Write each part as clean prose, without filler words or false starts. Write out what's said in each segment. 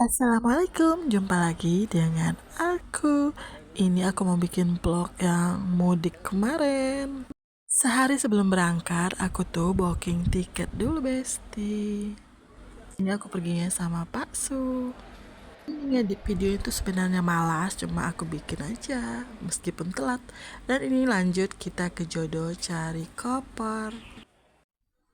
Assalamualaikum, jumpa lagi dengan aku. Ini aku mau bikin vlog yang mudik kemarin. Sehari sebelum berangkat, aku tuh booking tiket dulu, Besti. Ini aku perginya sama Pak Su. Ini ngedit video itu sebenarnya malas, cuma aku bikin aja, meskipun telat. Dan ini lanjut kita ke Jodoh cari koper.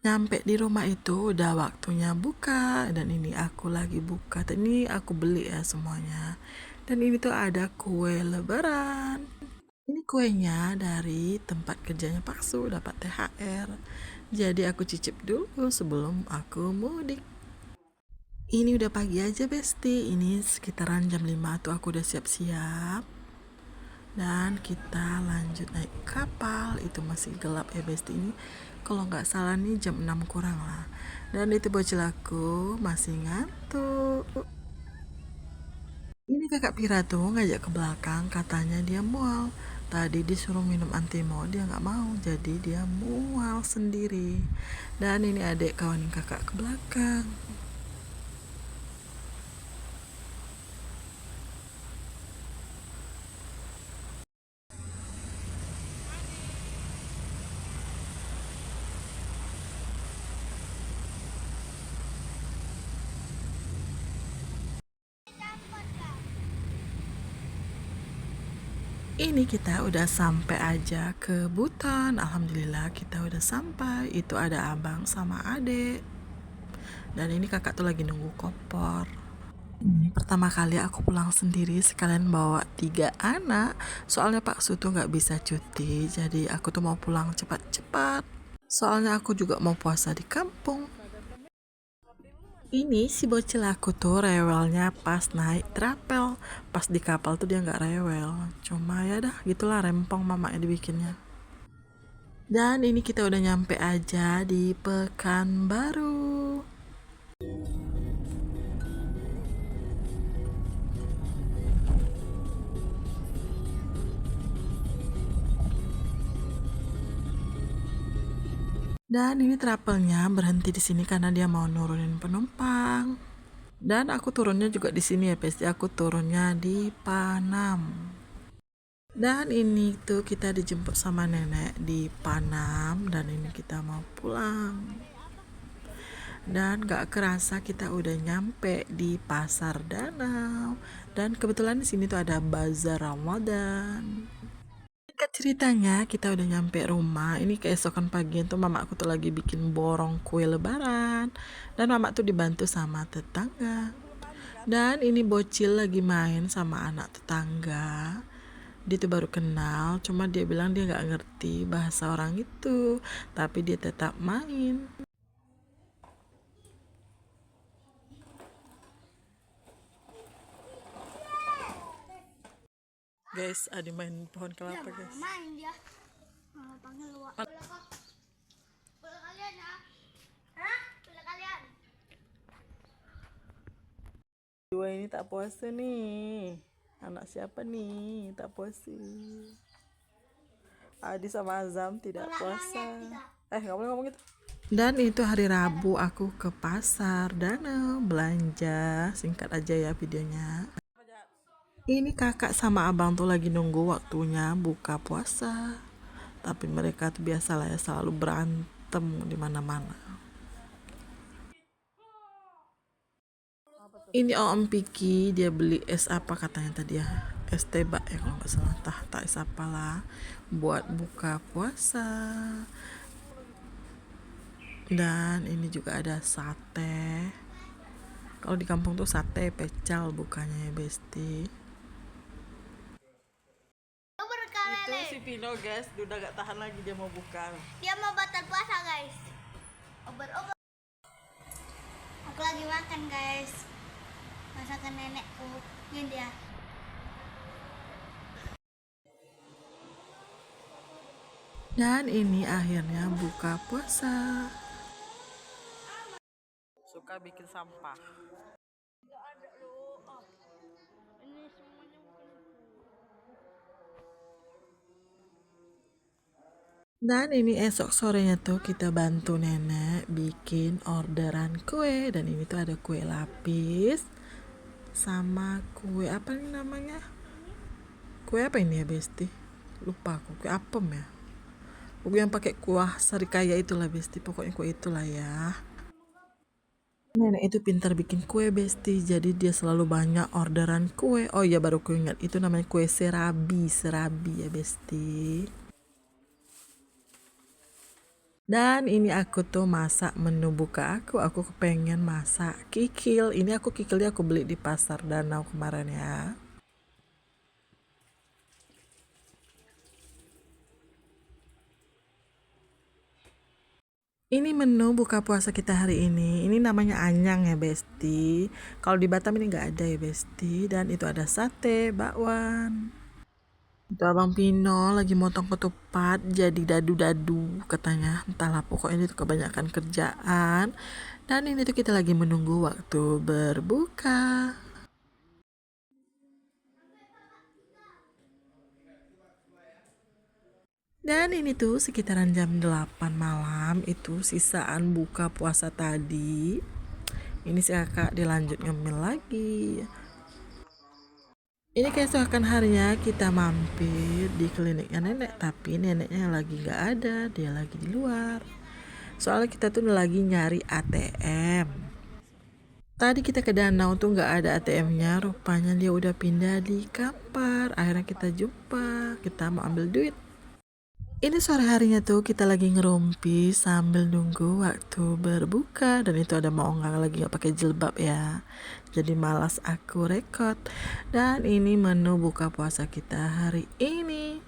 Nyampe di rumah itu udah waktunya buka, dan ini aku lagi buka. Dan ini aku beli ya semuanya. Dan ini tuh ada kue lebaran. Ini kuenya dari tempat kerjanya Pak Su, dapat THR. Jadi aku cicip dulu sebelum aku mudik. Ini udah pagi aja, Besti. Ini sekitaran jam 5 tuh aku udah siap-siap. Dan kita lanjut naik kapal. Itu masih gelap ya, Besti. Ini kalau nggak salah nih jam 6 kurang lah. Dan itu bocil aku masih ngantuk. Ini kakak Pira tuh ngajak ke belakang, katanya dia mual. Tadi disuruh minum antimo, dia nggak mau, jadi dia mual sendiri. Dan ini adik kawanin kakak ke belakang. Ini kita udah sampai aja ke Buton. Alhamdulillah kita udah sampai. Itu ada abang sama adek. Dan ini kakak tuh lagi nunggu koper. Ini pertama kali aku pulang sendiri, sekalian bawa 3 anak. Soalnya Pak Su tuh nggak bisa cuti, jadi aku tuh mau pulang cepat-cepat. Soalnya aku juga mau puasa di kampung. Ini si bocil aku tuh rewelnya pas naik trapel. Pas di kapal tuh dia nggak rewel. Cuma ya dah gitulah, rempong mamanya dibikinnya. Dan ini kita udah nyampe aja di Pekanbaru. Dan ini travelnya berhenti di sini karena dia mau nurunin penumpang. Dan aku turunnya juga di sini ya, Besti. Aku turunnya di Panam. Dan ini tuh kita dijemput sama nenek di Panam, dan ini kita mau pulang. Dan gak kerasa kita udah nyampe di Pasar Danau. Dan kebetulan di sini tuh ada bazar Ramadan. Singkat ceritanya, kita udah nyampe rumah. Ini keesokan pagi tuh mama aku tuh lagi bikin borong kue lebaran. Dan mama tuh dibantu sama tetangga. Dan ini bocil lagi main sama anak tetangga. Dia tuh baru kenal, cuma dia bilang dia gak ngerti bahasa orang itu. Tapi dia tetap main. Guys, ada main pohon kelapa, guys. Main dia. Panggil lu. Bola kalian ya. Hah? Bola kalian. Dua ini tak puasa nih. Anak siapa nih tak puasa? Adi sama Azam tidak puasa. Nggak boleh ngomong gitu. Dan itu hari Rabu aku ke Pasar Danau belanja. Singkat aja ya videonya. Ini kakak sama abang tuh lagi nunggu waktunya buka puasa. Tapi mereka tuh biasalah ya, selalu berantem di mana-mana. Ini Om Piki, dia beli es apa katanya tadi ya, es teba ya kalau nggak salah, tak es apalah buat buka puasa. Dan ini juga ada sate. Kalau di kampung tuh sate pecal bukannya ya, Besti. Itu si Pino, guys, udah gak tahan lagi, dia mau buka. Dia mau batal puasa, guys. Obat-obat. Aku lagi makan, guys. Masakan nenekku. Ini dia. Dan ini akhirnya buka puasa. Suka bikin sampah. Ini semuanya bukan. Dan ini esok sorenya tuh kita bantu nenek bikin orderan kue. Dan ini tuh ada kue lapis, sama kue apa nih namanya? Kue apa ini ya Besti? Lupa aku, kue apem ya. Kue yang pakai kuah sarikaya itulah Besti, pokoknya kue itulah ya. Nenek itu pintar bikin kue Besti, jadi dia selalu banyak orderan kue. Oh iya baru ku ingat, itu namanya kue serabi, serabi ya Besti. Dan ini aku tuh masak menu buka aku kepengen masak kikil. Ini aku kikilnya aku beli di pasar Danau kemarin ya. Ini menu buka puasa kita hari ini. Ini namanya anyang ya Besti. Kalau di Batam ini nggak ada ya Besti. Dan itu ada sate, bakwan. Itu Abang Pino lagi motong ketupat jadi dadu-dadu katanya. Entahlah pokoknya itu kebanyakan kerjaan. Dan ini tuh kita lagi menunggu waktu berbuka. Dan ini tuh sekitaran jam 8 malam itu sisaan buka puasa tadi. Ini si kakak dilanjut ngemil lagi. Ini keesokan harinya kita mampir di kliniknya nenek, tapi neneknya lagi gak ada, dia lagi di luar. Soalnya kita tuh lagi nyari ATM. Tadi kita ke danau tuh gak ada ATM-nya, rupanya dia udah pindah di Kampar. Akhirnya kita jumpa, kita mau ambil duit. Ini sore harinya tuh kita lagi ngerumpi sambil nunggu waktu berbuka, dan itu ada maonggang lagi gak pakai jilbab ya. Jadi malas aku rekod. Dan ini menu buka puasa kita hari ini.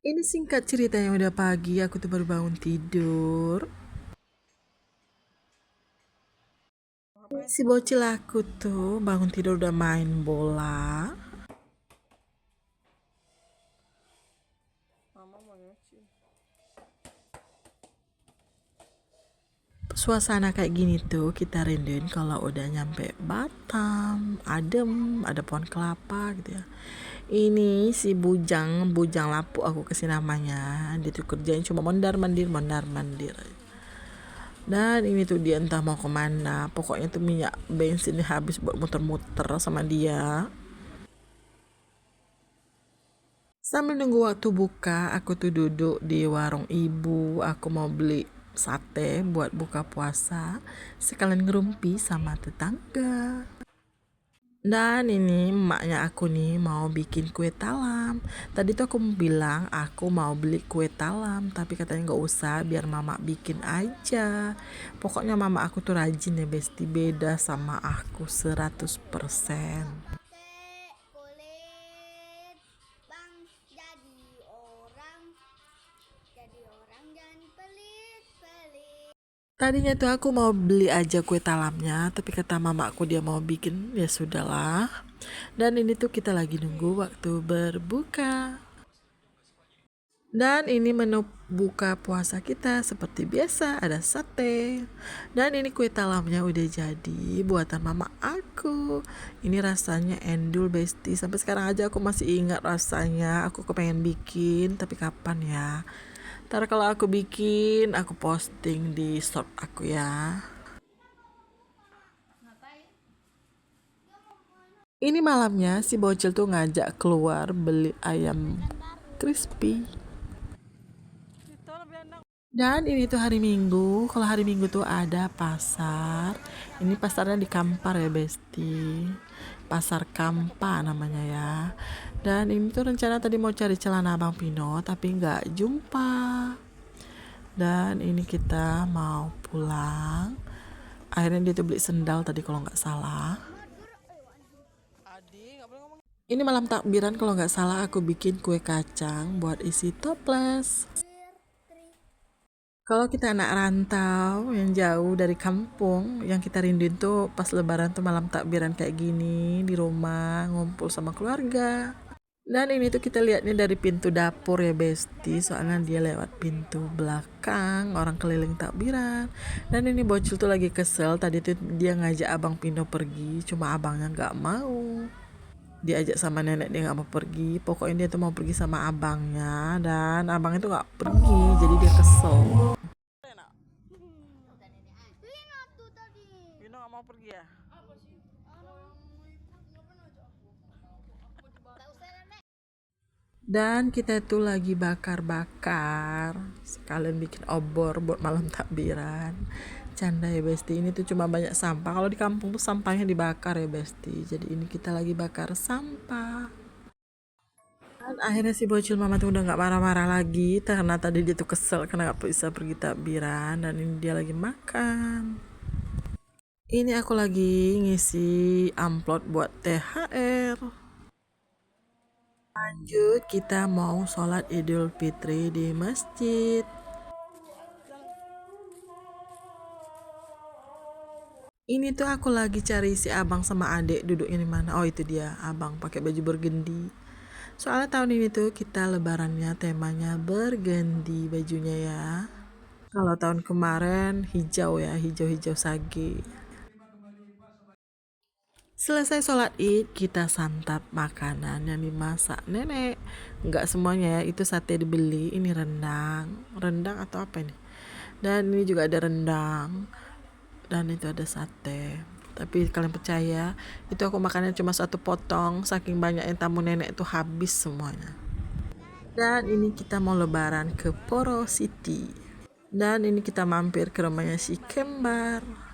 Ini singkat ceritanya udah pagi, aku tuh baru bangun tidur. Ini si bocil aku tuh bangun tidur udah main bola. Suasana kayak gini tuh kita rinduin kalau udah nyampe Batam, adem, ada pohon kelapa gitu ya. Ini si bujang lapu aku kasih namanya. Dia tuh kerjain cuma mondar mandir. Dan ini tuh dia entah mau kemana. Pokoknya tuh minyak bensinnya habis buat muter-muter sama dia. Sambil nunggu waktu buka, aku tuh duduk di warung ibu. Aku mau beli sate buat buka puasa. Sekalian ngerumpi sama tetangga. Dan ini emaknya aku nih mau bikin kue talam. Tadi tuh aku bilang aku mau beli kue talam, tapi katanya gak usah, biar mama bikin aja. Pokoknya mama aku tuh rajin ya Besti, beda sama aku 100%. Kulit bang jadi orang jangan pelit. Tadinya tuh aku mau beli aja kue talamnya, tapi kata mamaku dia mau bikin, ya sudahlah. Dan ini tuh kita lagi nunggu waktu berbuka. Dan ini menu buka puasa kita seperti biasa, ada sate. Dan ini kue talamnya udah jadi buatan mama aku. Ini rasanya endul Besti, sampai sekarang aja aku masih ingat rasanya. Aku kepengen bikin, tapi kapan ya? Ntar kalau aku bikin, aku posting di shop aku ya. Ini malamnya si bocil tuh ngajak keluar beli ayam crispy. Dan ini tuh hari Minggu. Kalau hari Minggu tuh ada pasar. Ini pasarnya di Kampar ya Besti. Pasar Kampa namanya ya. Dan ini tuh rencana tadi mau cari celana Abang Pino, tapi nggak jumpa. Dan ini kita mau pulang. Akhirnya dia tuh beli sendal tadi kalau nggak salah. Ini malam takbiran kalau nggak salah aku bikin kue kacang buat isi toples. Kalau kita anak rantau yang jauh dari kampung, yang kita rinduin tuh pas lebaran tuh malam takbiran kayak gini di rumah ngumpul sama keluarga. Dan ini tuh kita lihatnya dari pintu dapur ya Besti, soalnya dia lewat pintu belakang, orang keliling takbiran. Dan ini bocil tuh lagi kesel, tadi tuh dia ngajak Abang Pino pergi, cuma abangnya nggak mau. Diajak sama nenek dia nggak mau pergi, pokoknya dia tuh mau pergi sama abangnya, dan abangnya tuh nggak pergi, jadi dia kesel. Pino nggak mau pergi ya? Dan kita tuh lagi bakar-bakar, sekalian bikin obor buat malam takbiran. Canda ya Besti, ini tuh cuma banyak sampah. Kalau di kampung tuh sampahnya dibakar ya Besti. Jadi ini kita lagi bakar sampah. Dan akhirnya si bocil mama tuh udah gak marah-marah lagi karena tadi dia tuh kesel karena gak bisa pergi takbiran. Dan ini dia lagi makan. Ini aku lagi ngisi amplop buat THR. Lanjut, kita mau sholat Idul Fitri di masjid. Ini tuh aku lagi cari si abang sama adik duduknya di mana. Oh, itu dia, abang pakai baju bergendi. Soalnya tahun ini tuh kita lebarannya temanya bergendi bajunya ya. Kalau tahun kemarin hijau ya, hijau-hijau sage. Selesai sholat id, kita santap makanan yang dimasak nenek. Nggak semuanya ya, itu sate dibeli. Ini rendang. Rendang atau apa ini? Dan ini juga ada rendang. Dan itu ada sate. Tapi kalian percaya, itu aku makannya cuma satu potong. Saking banyaknya tamu nenek itu habis semuanya. Dan ini kita mau lebaran ke Poro City. Dan ini kita mampir ke rumahnya si Kembar.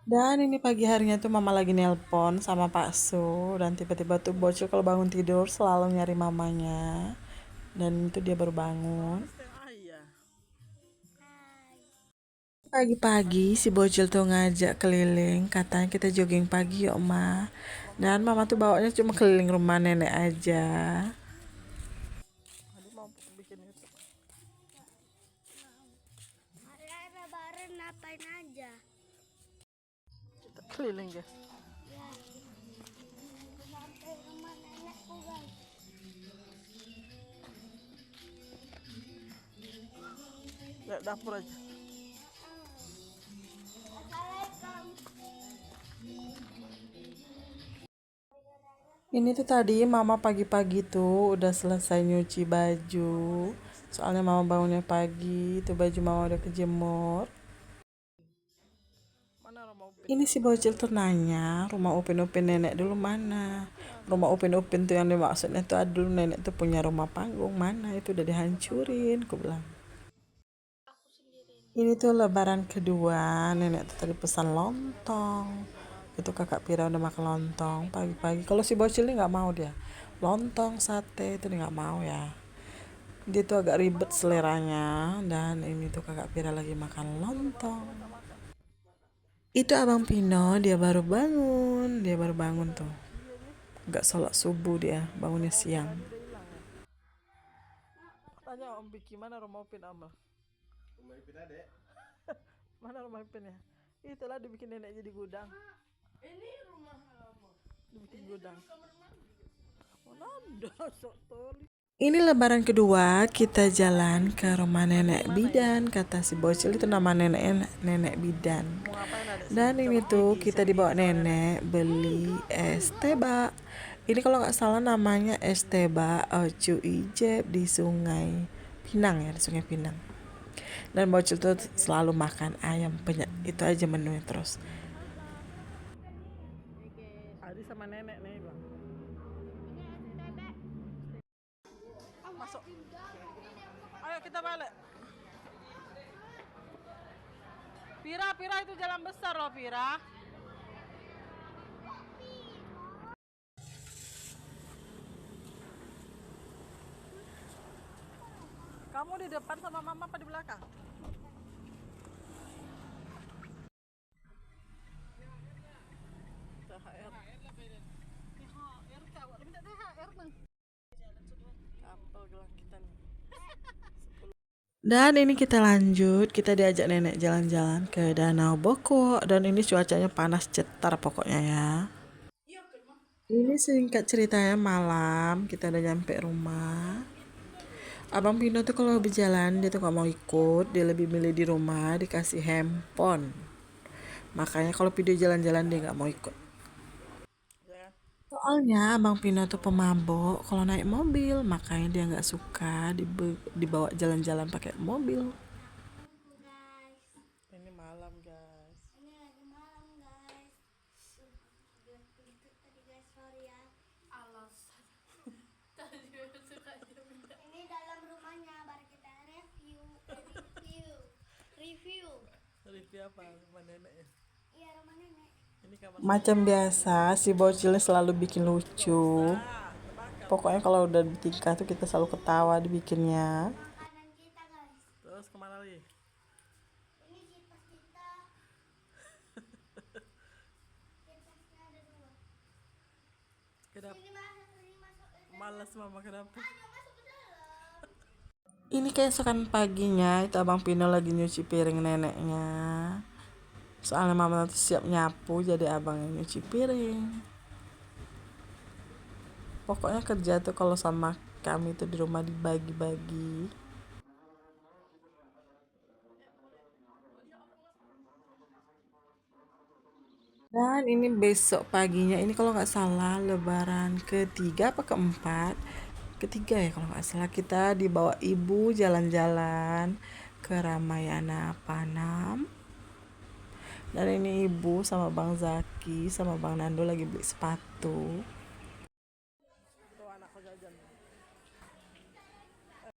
Dan ini pagi harinya tuh mama lagi nelpon sama Pak Su. Dan tiba-tiba tuh bocil kalau bangun tidur selalu nyari mamanya. Dan itu dia baru bangun. Pagi-pagi si bocil tuh ngajak keliling. Katanya kita jogging pagi yuk ma. Dan mama tuh bawanya cuma keliling rumah nenek aja. Hari lebaran ngapain aja? Kita keliling guys. Ya, sampai rumah nenekku guys. Lihat dapur aja. Ini tuh tadi mama pagi-pagi tuh udah selesai nyuci baju. Soalnya mama bangunnya pagi, tuh baju mama udah kejemur. Ini si bocil tuh nanya, rumah Upin-Upin nenek dulu mana? Rumah Upin-Upin tuh yang dimaksudnya tuh dulu nenek tuh punya rumah panggung mana? Itu udah dihancurin, aku bilang. Ini tuh lebaran kedua, nenek tuh tadi pesan lontong. Itu kakak Pira udah makan lontong pagi-pagi. Kalau si bocil ini nggak mau dia. Lontong, sate itu dia nggak mau ya. Dia tuh agak ribet seleranya. Dan ini tuh kakak Pira lagi makan lontong. Itu abang Pino, dia baru bangun. Dia baru bangun tuh. Nggak sholat subuh dia, bangunnya siang. Tanya Om Biki, mana rumah Upin Amal? Rumah Upin ada? Mana rumah Upin ya? Itulah dibikin nenek jadi gudang. Ini rumah lama. Dibikin gudang. Mana ada sok toli. Ini lebaran kedua kita jalan ke rumah nenek bidan. Kata si bocil itu nama neneknya nenek bidan. Dan ini tuh kita dibawa nenek beli es teba. Ini kalau nggak salah namanya es teba Ocu Ijeb di Sungai Pinang ya, di Sungai Pinang. Dan bocil tuh selalu makan ayam penyet. Itu aja menunya terus. Adi sama nenek nih bang. Masuk. Ayo kita balik. Pira itu jalan besar loh Pira. Kamu di depan sama mama apa di belakang? THR. THR kawat minta THR nang. Kapal gelang kita nih. Dan ini kita lanjut, kita diajak nenek jalan-jalan ke Danau Boko. Dan ini cuacanya panas cetar pokoknya ya. Ini singkat ceritanya malam, kita udah nyampe rumah. Abang Pino tuh kalau berjalan, dia tuh gak mau ikut. Dia lebih milih di rumah, dikasih handphone. Makanya kalau video jalan-jalan dia gak mau ikut. Soalnya Abang Pino tuh pemabok kalau naik mobil. Makanya dia gak suka dibawa jalan-jalan pakai mobil. Guys, Ini malam guys. ini lagi malam guys. Itu tadi guys, sorry ya. Alasan. Tadi Ini dalam rumahnya, baru kita review. Review apa? Rumah neneknya. Iya, rumah nenek. Macam biasa, si bocilnya selalu bikin lucu. Pokoknya kalau udah di tingkah tuh kita selalu ketawa dibikinnya. Makanan kita guys. Terus kemana lagi? Ini kipas kita. Kipasnya ada 2. Kenapa? Ini masuk. Malas mama kenapa? Ayo masuk ke dalam. Ini keesokan paginya itu Abang Pino lagi nyuci piring neneknya. Soalnya mama nanti siap nyapu jadi abang yang nyuci piring. Pokoknya kerja tuh kalau sama kami tuh di rumah dibagi-bagi. Dan ini besok paginya, ini kalau nggak salah lebaran ketiga apa keempat, ketiga ya kalau nggak salah, kita dibawa ibu jalan-jalan ke Ramayana Panam. Dan ini ibu sama Bang Zaki sama Bang Nando lagi beli sepatu.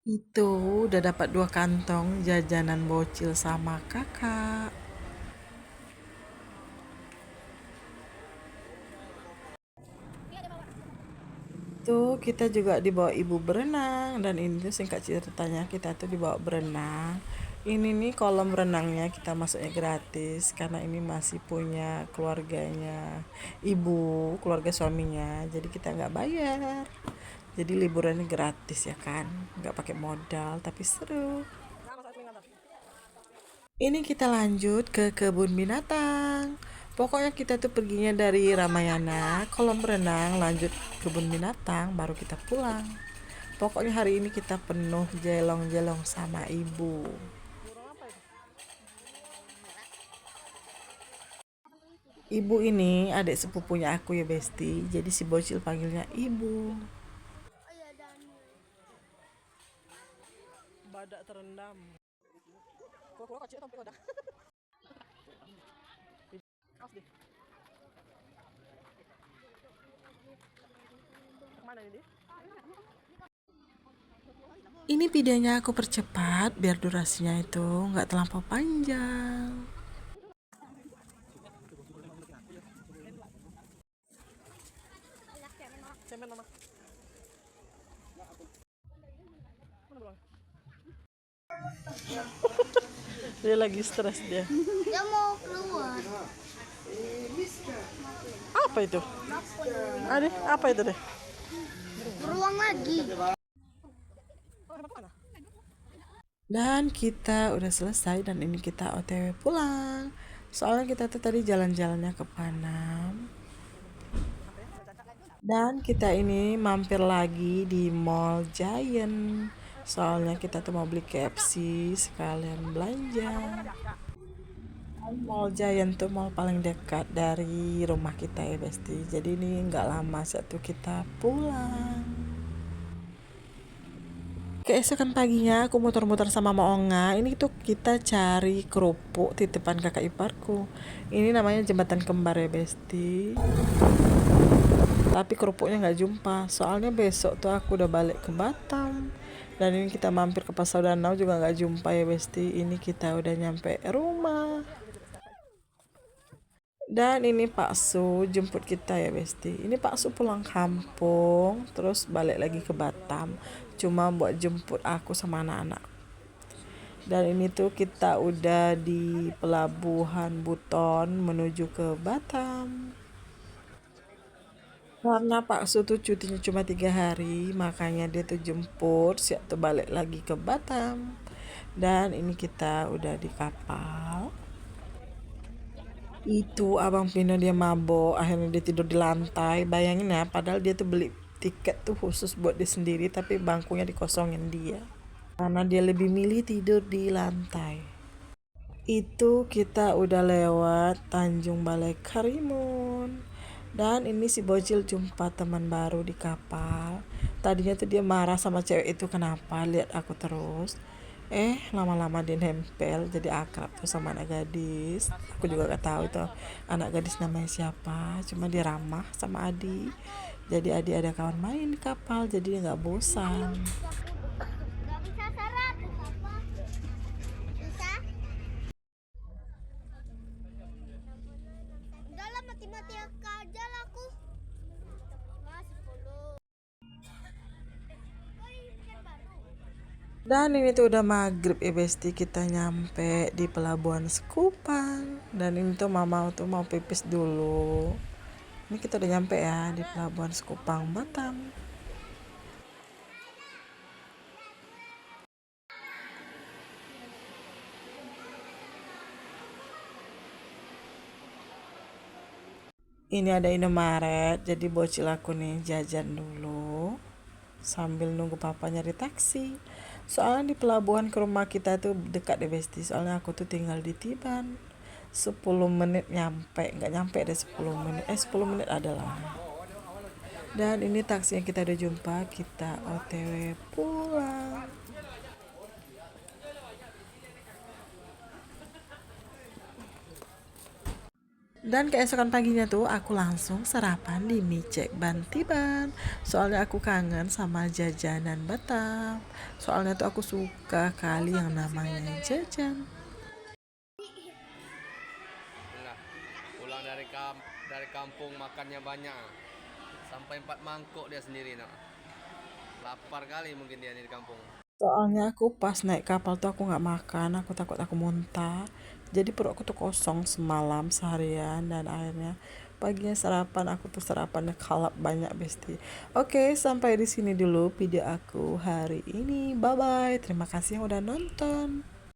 Itu udah dapat 2 kantong jajanan bocil sama kakak. Tuh kita juga dibawa ibu berenang, dan ini tuh singkat ceritanya kita tuh dibawa berenang. Ini nih kolam renangnya kita masuknya gratis karena ini masih punya keluarganya ibu, keluarga suaminya, jadi kita nggak bayar. Jadi liburannya gratis ya kan, nggak pakai modal tapi seru. Ini kita lanjut ke kebun binatang. Pokoknya kita tuh perginya dari Ramayana, kolam renang, lanjut kebun binatang, baru kita pulang. Pokoknya hari ini kita penuh jelong-jelong sama ibu. Ibu ini adik sepupunya aku ya Besti, jadi si bocil panggilnya ibu. Oh iya, Daniel. Badak terendam. Ini videonya aku percepat biar durasinya itu nggak terlampau panjang. Dia lagi stres dia. Dia mau keluar. Apa itu? Ada apa itu deh? Beruang lagi. Dan kita udah selesai dan ini kita OTW pulang. Soalnya kita tuh tadi jalan-jalannya ke Panam. Dan kita ini mampir lagi di Mall Giant. Soalnya kita tuh mau beli KFC sekalian belanja. Mall Giant tuh mall paling dekat dari rumah kita ya Besti. Jadi ini nggak lama satu kita pulang. Keesokan paginya aku muter-muter sama Maonga. Ini tuh kita cari kerupuk titipan kakak iparku. Ini namanya jembatan kembar ya Besti. Tapi kerupuknya nggak jumpa. Soalnya besok tuh aku udah balik ke Batam. Dan ini kita mampir ke Pasar Danau juga nggak jumpa ya Besti. Ini kita udah nyampe rumah. Dan ini Pak Su jemput kita ya Besti. Ini Pak Su pulang kampung terus balik lagi ke Batam. Cuma buat jemput aku sama anak-anak. Dan ini tuh kita udah di pelabuhan Buton menuju ke Batam. Karena Pak Su tuh cutinya cuma 3 hari, makanya dia tuh jemput siap tuh balik lagi ke Batam. Dan ini kita udah di kapal. Itu Abang Pino dia mabok, akhirnya dia tidur di lantai. Bayangin ya, padahal dia tuh beli tiket tuh khusus buat dia sendiri, tapi bangkunya dikosongin dia. Karena dia lebih milih tidur di lantai. Itu kita udah lewat Tanjung Balai Karimun. Dan ini si bocil jumpa teman baru di kapal. Tadinya tuh dia marah sama cewek itu kenapa lihat aku terus. Lama-lama dia nempel jadi akrab tuh sama anak gadis. Aku juga gak tahu itu anak gadis namanya siapa, cuma dia ramah sama Adi. Jadi Adi ada kawan main di kapal, jadi dia nggak bosan. Gak bisa syarat. Bisa? Udah lah mati-mati aja lah aku. Mas 10. Oh, ini ikan baru. Dan ini tuh udah maghrib ya besti, kita nyampe di pelabuhan Sekupang. Dan ini tuh mama tuh mau pipis dulu. Ini kita udah nyampe ya di pelabuhan Sekupang, Batam. Ini ada Indomaret, jadi bocil aku nih jajan dulu sambil nunggu papa nyari taksi. Soalnya di pelabuhan ke rumah kita tuh dekat deh besti, soalnya aku tuh tinggal di Tiban. 10 menit nyampe, nggak nyampe deh 10 menit, 10 menit adalah. Dan ini taksi yang kita udah jumpa, kita OTW pulang. Dan keesokan paginya tuh aku langsung sarapan di Micek Bantiban. Soalnya aku kangen sama jajanan Batam. Soalnya tuh aku suka kali yang namanya jajan. Nah, pulang dari kampung makannya banyak. Sampai 4 mangkok dia sendiri nak. Lapar kali mungkin dia di kampung. Soalnya aku pas naik kapal tuh aku nggak makan, aku takut aku muntah. Jadi perut aku tuh kosong semalam seharian dan akhirnya paginya sarapan aku tuh sarapannya kalap banyak besti. Oke, sampai di sini dulu video aku hari ini. Bye bye. Terima kasih yang udah nonton.